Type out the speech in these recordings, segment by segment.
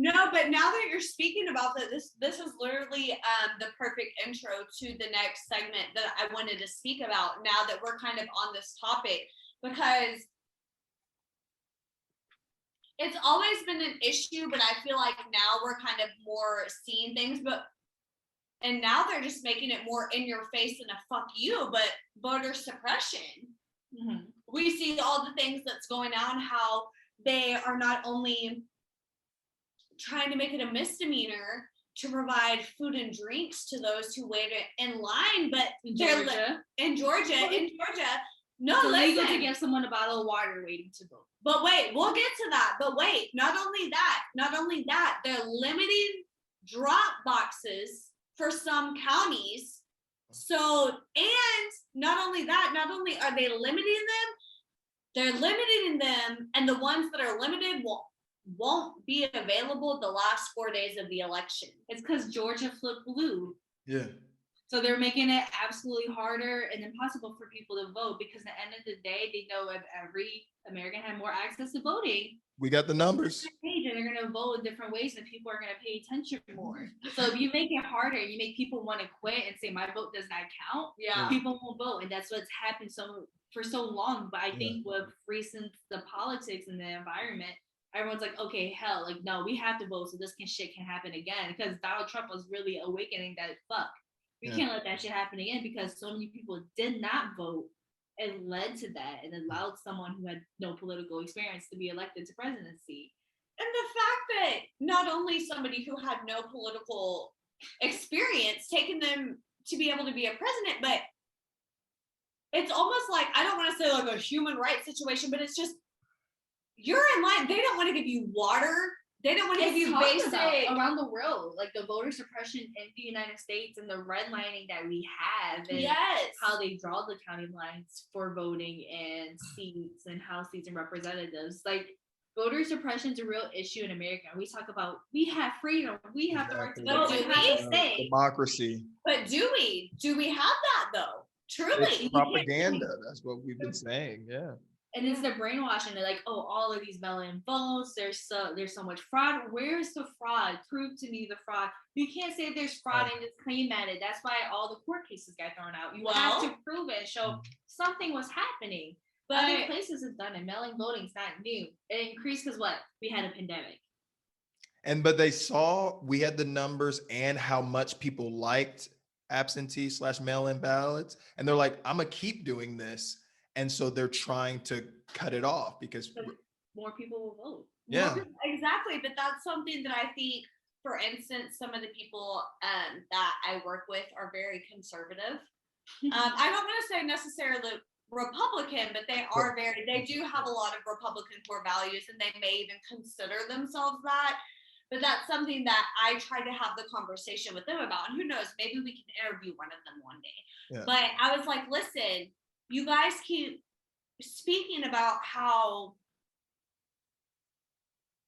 No, but now that you're speaking about that, this is literally the perfect intro to the next segment that I wanted to speak about now that we're kind of on this topic, because it's always been an issue, but I feel like now we're kind of more seeing things, and now they're just making it more in your face and a fuck you, but voter suppression. Mm-hmm. We see all the things that's going on, how they are not only trying to make it a misdemeanor to provide food and drinks to those who wait in line, but in Georgia, no, it's illegal to give someone a bottle of water waiting to vote. But wait, we'll get to that. But wait, not only that, they're limiting drop boxes for some counties. So, and not only are they limiting them, they're limiting them, and the ones that are limited won't be available the last 4 days of the election. It's because Georgia flipped blue. Yeah. So they're making it absolutely harder and impossible for people to vote, because at the end of the day, they know if every American had more access to voting, we got the numbers. And they're going to vote in different ways, and people are going to pay attention more. So if you make it harder, you make people want to quit and say my vote does not count. Yeah, people won't vote, and that's what's happened for so long. But I think with recent the politics and the environment, everyone's like, okay, hell, like no, we have to vote so this shit can happen again, because Donald Trump was really awakening that fuck. We can't let that shit happen again, because so many people did not vote. It led to that and allowed someone who had no political experience to be elected to presidency. And the fact that not only somebody who had no political experience taking them to be able to be a president, but it's almost like, I don't want to say like a human rights situation, but it's just, you're in line. They don't want to give you water. They don't want to give you basic around the world, like the voter suppression in the United States and the redlining that we have, and how they draw the county lines for voting and seats and House seats and representatives. Like voter suppression is a real issue in America. We talk about we have freedom, we have the right to vote, we have to say democracy. But do we have that though? Truly, it's propaganda. That's what we've been saying. Yeah. And it's the brainwashing. They're like, oh, all of these mail-in votes. There's so much fraud. Where's the fraud? Prove to me the fraud. You can't say there's fraud and just claim at it. That's why all the court cases got thrown out. You have to prove it and show something was happening. But other places have done it. Mail-in voting is not new. It increased because what? We had a pandemic. But they saw we had the numbers and how much people liked absentee / mail-in ballots, and they're like, I'm gonna keep doing this. And so they're trying to cut it off because more people will vote. Yeah, exactly. But that's something that I think, for instance, some of the people that I work with are very conservative. I don't want to say necessarily Republican, but they do have a lot of Republican core values, and they may even consider themselves that. But that's something that I try to have the conversation with them about. And who knows, maybe we can interview one of them one day. Yeah. But I was like, listen, you guys keep speaking about how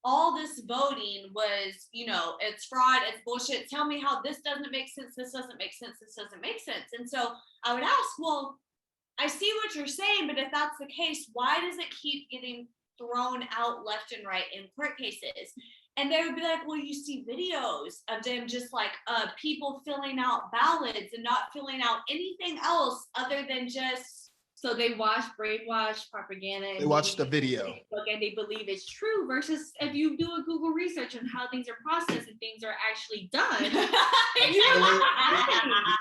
all this voting was, it's fraud, it's bullshit. Tell me how this doesn't make sense. This doesn't make sense. This doesn't make sense. And so I would ask, well, I see what you're saying, but if that's the case, why does it keep getting thrown out left and right in court cases? And they would be like, well, you see videos of them just like people filling out ballots and not filling out anything else other than just. So they watch brainwash propaganda. They watch the video. And they believe it's true, versus if you do a Google research on how things are processed and things are actually done. And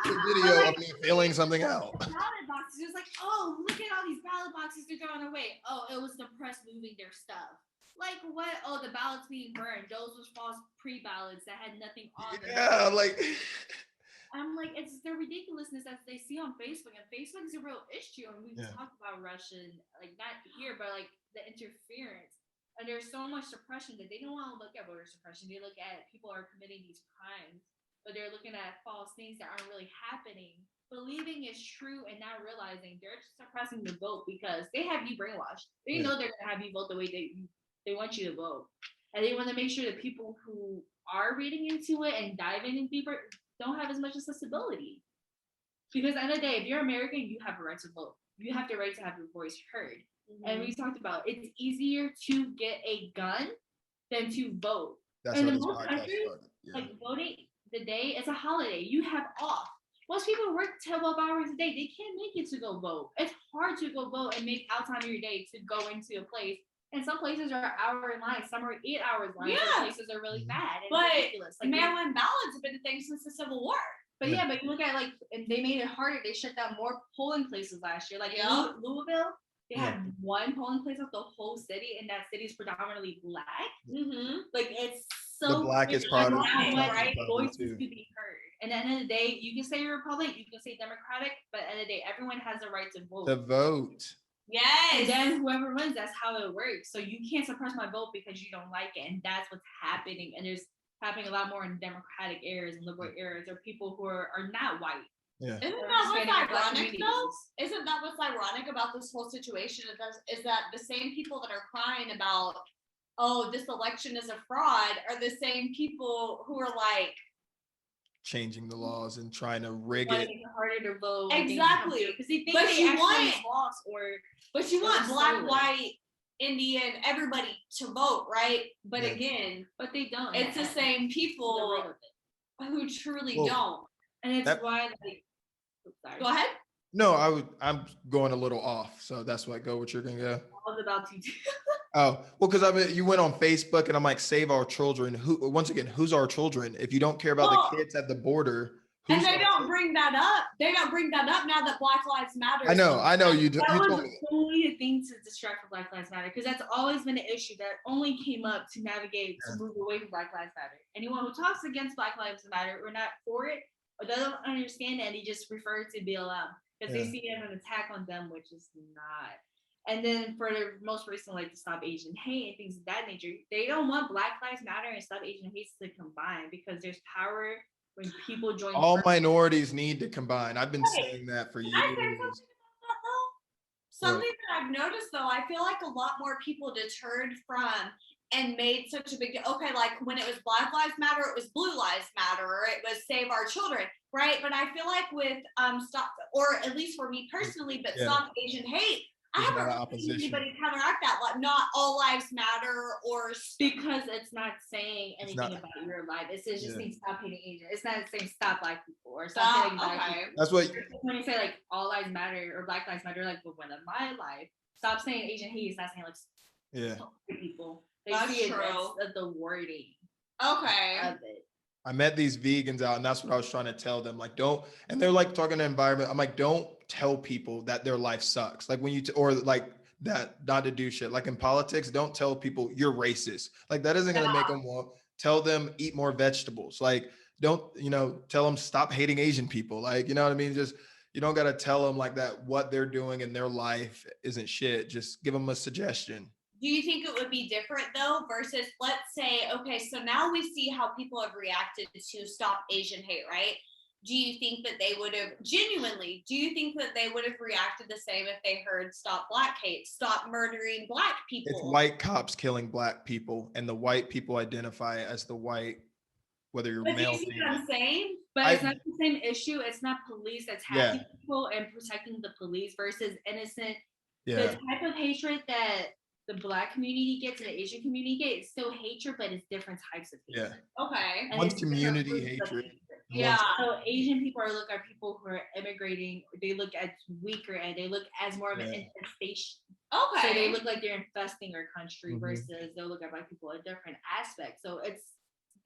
the video of me filling something out. Ballot boxes. It was like, oh, look at all these ballot boxes they're throwing away. Oh, it was the press moving their stuff. Like what? Oh, the ballots being burned. Those was false pre-ballots that had nothing on them. Yeah, like. I'm like, it's the ridiculousness that they see on Facebook, and Facebook is a real issue. And we talk about Russian, like not here, but like the interference. And there's so much suppression that they don't want to look at voter suppression. They look at people are committing these crimes, but they're looking at false things that aren't really happening, believing it's true and not realizing they're suppressing the vote because they have you brainwashed. They know they're gonna have you vote the way they want you to vote, and they want to make sure that people who are reading into it and diving in deeper don't have as much accessibility. Because at the end of the day, if you're American, you have a right to vote. You have the right to have your voice heard. Mm-hmm. And we talked about it's easier to get a gun than to vote. That's In how the this most podcast countries, started. Yeah. like voting the day is a holiday. You have off. Most people work 12 hours a day. They can't make it to go vote. It's hard to go vote and make out time of your day to go into a place. And some places are hour in line, some are 8 hours line. Yeah. Some places are really bad and But ridiculous. Like mail-in ballots have been a thing since the Civil War. but yeah, but you look at like, and they made it harder. They shut down more polling places last year. Like Yeah. Louisville, they Yeah. had one polling place of the whole city, and that city is predominantly black. Mm-hmm. Like it's The so blackest crazy. product, Ironic, Right? probably, Voices too. to be heard. And at the end of the day, you can say you're Republican, you can say Democratic, but at the end of the day, everyone has a right to vote. The vote. Yes. And then whoever wins, that's how it works. So you can't suppress my vote because you don't like it. And that's what's happening. And there's happening a lot more in Democratic areas and liberal areas, or people who are not white. Yeah. Isn't or that what's Hispanic or Black ironic though? communities. Isn't that what's ironic about this whole situation? Is that the same people that are crying about, oh, this election is a fraud, are the same people who are like, Changing the laws and trying to rig Want to it. make it harder to vote. Exactly. Because they think But they you actually want- lost or but you want Or black, stolen. white, Indian, everybody to vote, right? But Yeah. again, but they don't. it's the Yeah. same They're people right with it. who truly Well, don't. And it's That- why like sorry. Go ahead. No, I'm going a little off, so that's why go what you're gonna go. I was about to Oh, well, because I mean, you went on Facebook and I'm like, save our children. Who, once again, who's our children? If you don't care about Well, the kids at the border, And who's they our don't children? bring that up. They don't bring that up now that Black Lives Matter. I know. You That told was me. only a thing to distract from Black Lives Matter, because that's always been an issue that only came up to navigate to move away from Black Lives Matter. Anyone who talks against Black Lives Matter or not for it or doesn't understand it, they just refer to BLM because they Yeah. see it as an attack on them, which is not. And then for the most recent, like to Stop Asian Hate and things of that nature, they don't want Black Lives Matter and Stop Asian Hate to combine because there's power when people join. All forces. minorities need to combine. I've been Hey, saying that for Can I say years. something about that though? Something that I've noticed though, I feel like a lot more people deterred from and made such a big deal. Okay, like when it was Black Lives Matter, it was Blue Lives Matter, or it was Save Our Children, right? But I feel like with Stop, or at least for me personally, but Yeah. Stop Asian Hate, There's I a lot haven't of really seen opposition. anybody counteract that. Like, not all lives matter, or Because it's not saying anything not- about your life. It's just Yeah. saying stop hating Asian. It's not saying stop Black people or stop Stop. hating Black Okay. people. That's what. When you say like all lives matter or Black lives matter, like but when in my life, stop saying Asian hate. It's not saying like Yeah. stop people. They That's see it true. as the wording Okay. of it. I met these vegans out, and that's what I was trying to tell them. Like, don't, and they're like talking to environment. I'm like, don't tell people that their life sucks. Like when you, or like that, not to do shit. Like in politics, don't tell people you're racist. Like that isn't going to make them want, tell them eat more vegetables. Like, don't, tell them stop hating Asian people. Like, you know what I mean? Just, you don't got to tell them like that, what they're doing in their life isn't shit. Just give them a suggestion. Do you think it would be different though versus, let's say, okay, so now we see how people have reacted to Stop Asian Hate, right? Do you think that they would have genuinely, do you think that they would have reacted the same if they heard Stop Black Hate, stop murdering Black people? It's white cops killing Black people, and the white people identify as the white, whether you're But do male. you see what I'm saying? But it's I- not the same issue. It's not police attacking people and protecting the police versus innocent. Yeah. The type of hatred that the Black community gets and the Asian community gets, it's still hatred, but it's different types of hatred. Yeah. Okay. And One's it's different community groups of hatred. hatred. Yeah. So Asian people are look at people who are immigrating. They look at weaker and they look as more of an Yeah. infestation. Okay. So they look like they're infesting our country Mhm. versus they'll look at Black people a different aspect. So it's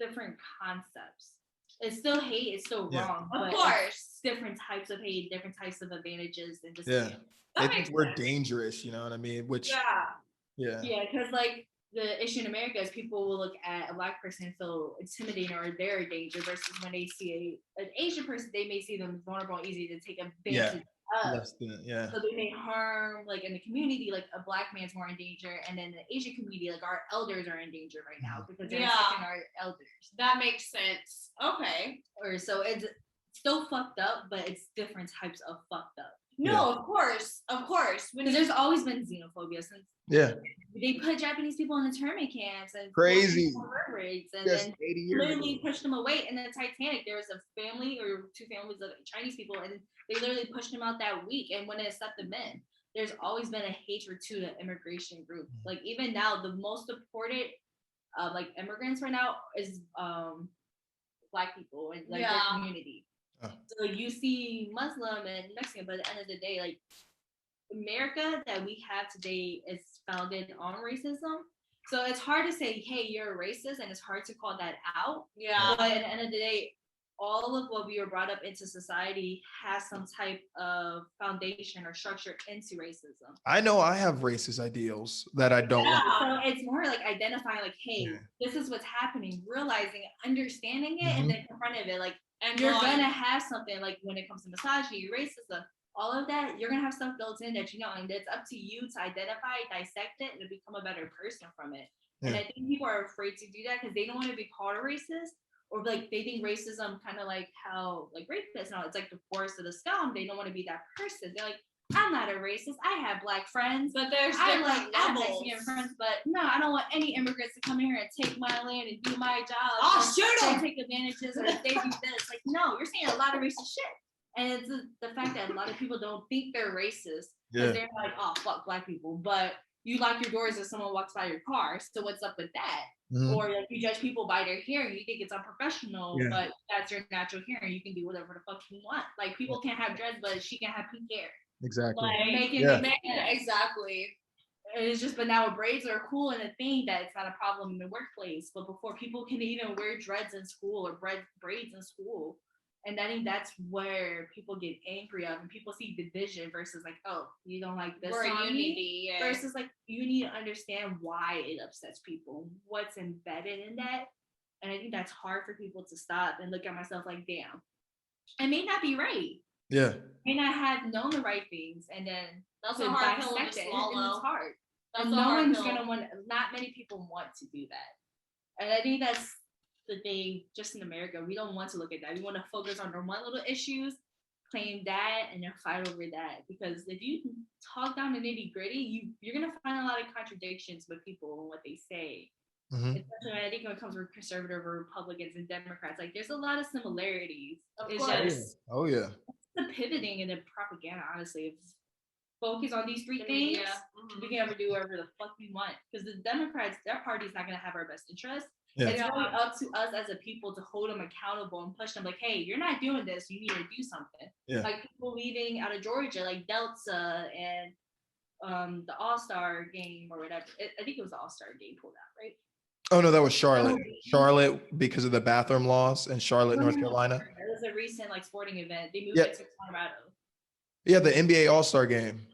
different concepts. It's still hate. It's still Yeah. wrong. Of but course. it's different types of hate, different types of advantages, and just Yeah. That They makes think we're sense. dangerous, you know what I mean? Which, Yeah. Yeah, because like the issue in America is people will look at a Black person and feel intimidating or they're a danger versus when they see an Asian person, they may see them as vulnerable and easy to take advantage of. less than, yeah. So they may harm, like in the community, like a Black man's more in danger, and then the Asian community, like our elders are in danger right now because they're Yeah. attacking our elders. That makes sense. Okay. Or so it's still fucked up, but it's different types of fucked up. No, Yeah. of course. Of course. When Because you, there's always been xenophobia since Yeah. they put Japanese people in internment camps and Crazy. murder rates and Yes, then 80 years literally ago. pushed them away. In the Titanic, there was a family or two families of Chinese people, and they literally pushed them out that week and wouldn't accept them in. There's always been a hatred to the immigration group. Like even now, the most deported like immigrants right now is Black people and like their community. Oh. So you see Muslim and Mexican, but at the end of the day, like America that we have today is founded on racism. So it's hard to say, hey, you're a racist, and it's hard to call that out. Yeah. But at the end of the day, all of what we were brought up into society has some type of foundation or structure into racism. I know I have racist ideals that I don't want. So it's more like identifying, like, hey, this is what's happening, realizing, understanding it, and then confronting it. Like, and you're gonna have something like when it comes to misogyny, racism, all of that, you're gonna have stuff built in that you know, and it's up to you to identify, dissect it, and to become a better person from it. And I think people are afraid to do that because they don't want to be called a racist, or like they think racism kind of like how like rapists now, it's like the force of the scum. They don't want to be that person. They're like, I'm not a racist. I have Black friends, but there's I levels. Mexican friends, but no, I don't want any immigrants to come here and take my land and do my job. I'll shoot them. They take advantages, or they do this. Like, no, you're saying a lot of racist shit. And it's the fact that a lot of people don't think they're racist because they're like, oh, fuck Black people. But you lock your doors if someone walks by your car. So what's up with that? Or like you judge people by their hearing. You think it's unprofessional, but that's your natural hearing. You can do whatever the fuck you want. Like people can't have dreads, but she can have pink hair. Exactly. Like, exactly. It's just, but now braids are cool and a thing that it's not a problem in the workplace. But before, people can even wear dreads in school or braids in school. And I think that's where people get angry of, and people see division versus like, oh, you don't like this unity, versus like you need to understand why it upsets people, what's embedded in that. And I think that's hard for people to stop and look at myself like, damn, I may not be right. Yeah. May not have known the right things, and then that's a hard pill to swallow. It's hard. And no one's gonna want. Not many people want to do that, and I think that's the thing. Just in America, we don't want to look at that. We want to focus on our one little issues, claim that, and then fight over that. Because if you talk down the nitty gritty, you're gonna find a lot of contradictions with people and what they say. Especially, I think when it comes to conservative or Republicans and Democrats, like there's a lot of similarities. Of course. The pivoting and the propaganda, honestly, focus on these three things, we can ever do whatever the fuck we want. Because the Democrats, their party's not gonna have our best interest. It's really up to us as a people to hold them accountable and push them like, hey, you're not doing this, you need to do something. Like people leaving out of Georgia, like Delta and the All-Star game or whatever. I think it was the All-Star game pulled out, right? Oh no, that was Charlotte. Charlotte, because of the bathroom laws in Charlotte, North Carolina. It was a recent like sporting event. They moved it to Colorado. Yeah, the NBA All-Star game.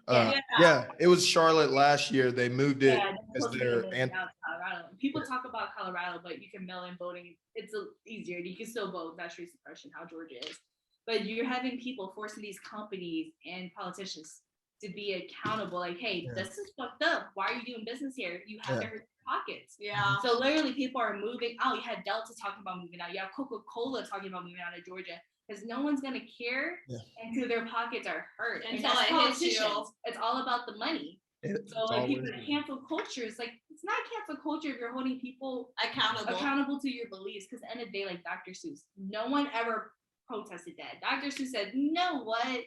It was Charlotte last year. They moved it as their Colorado. People talk about Colorado, but you can mail in voting. It's easier. You can still vote. That's street suppression, how Georgia is. But you're having people forcing these companies and politicians to be accountable. Like, hey, this is fucked up. Why are you doing business here? You have to hurt your pockets. So literally, people are moving out. You have Delta talking about moving out. You have Coca-Cola talking about moving out of Georgia. Because no one's gonna care until their pockets are hurt. Until it hits you. It's all about the money. So like people cancel culture. It's like it's not cancel culture if you're holding people accountable to your beliefs. Because at the end of the day, like Dr. Seuss, no one ever protested that. Dr. Seuss said, you know what?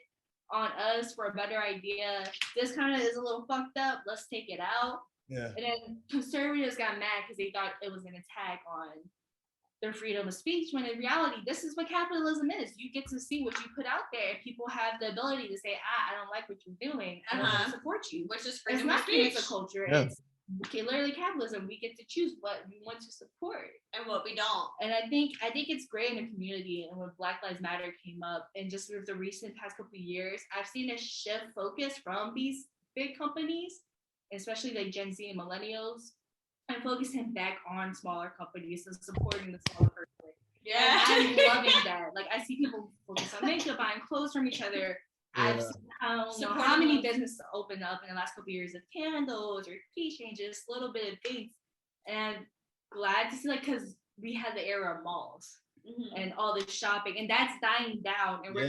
On us for a better idea. This kind of is a little fucked up. Let's take it out. And then conservatives got mad because they thought it was an attack on their freedom of speech, when in reality, this is what capitalism is. You get to see what you put out there, and people have the ability to say, I don't like what you're doing. I don't want to support you. Which is freedom of speech. It's not cancel culture. It's literally capitalism. We get to choose what we want to support and what we don't. And I think it's great in the community. And when Black Lives Matter came up, and just with the recent past couple of years, I've seen a shift focus from these big companies, especially like Gen Z and millennials, and focusing back on smaller companies and supporting the smaller person. I'm loving that. Like I see people focus on makeup, buying clothes from each other. I've seen how many businesses open up in the last couple of years of candles or key changes, little bit of things. And glad to see, like, because we had the era of malls and all this shopping, and that's dying down. And we're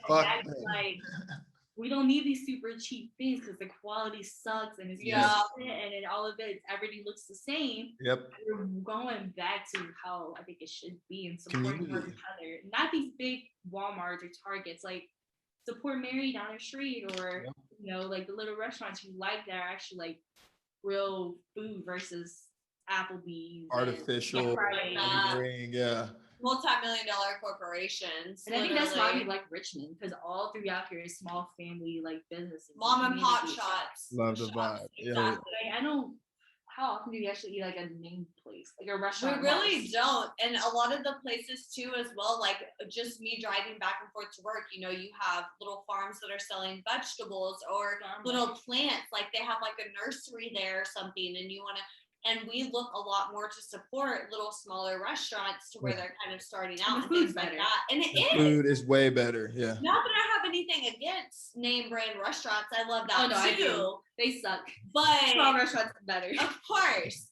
like, we don't need these super cheap things because the quality sucks and it's and then all of it, everything looks the same. We're going back to how I think it should be and supporting each other. Not these big Walmarts or Targets. Like support Mary down the street, or you know, like the little restaurants you like that are actually like real food versus Applebee's, artificial Friday. flavoring, yeah. Multi-million-dollar corporations. And I think that's why we literally. like Richmond, because all through out here is small family like businesses, Mom and pop community shops. Love the shops, vibe. Yeah. Exactly. Like, I don't. How often do you actually eat like a named place, like a We restaurant? really house? don't. And a lot of the places too, as well, like just me driving back and forth to work, you know, you have little farms that are selling vegetables or little plants, like they have like a nursery there or something, and you want to, and we look a lot more to support little smaller restaurants to where Yeah. they're kind of starting And out the and food's things like better. that. And it The is. food is way better. Yeah. Not that I have anything against name brand restaurants. I love that Oh no, I too. do. They suck. But Small restaurants are better. of course.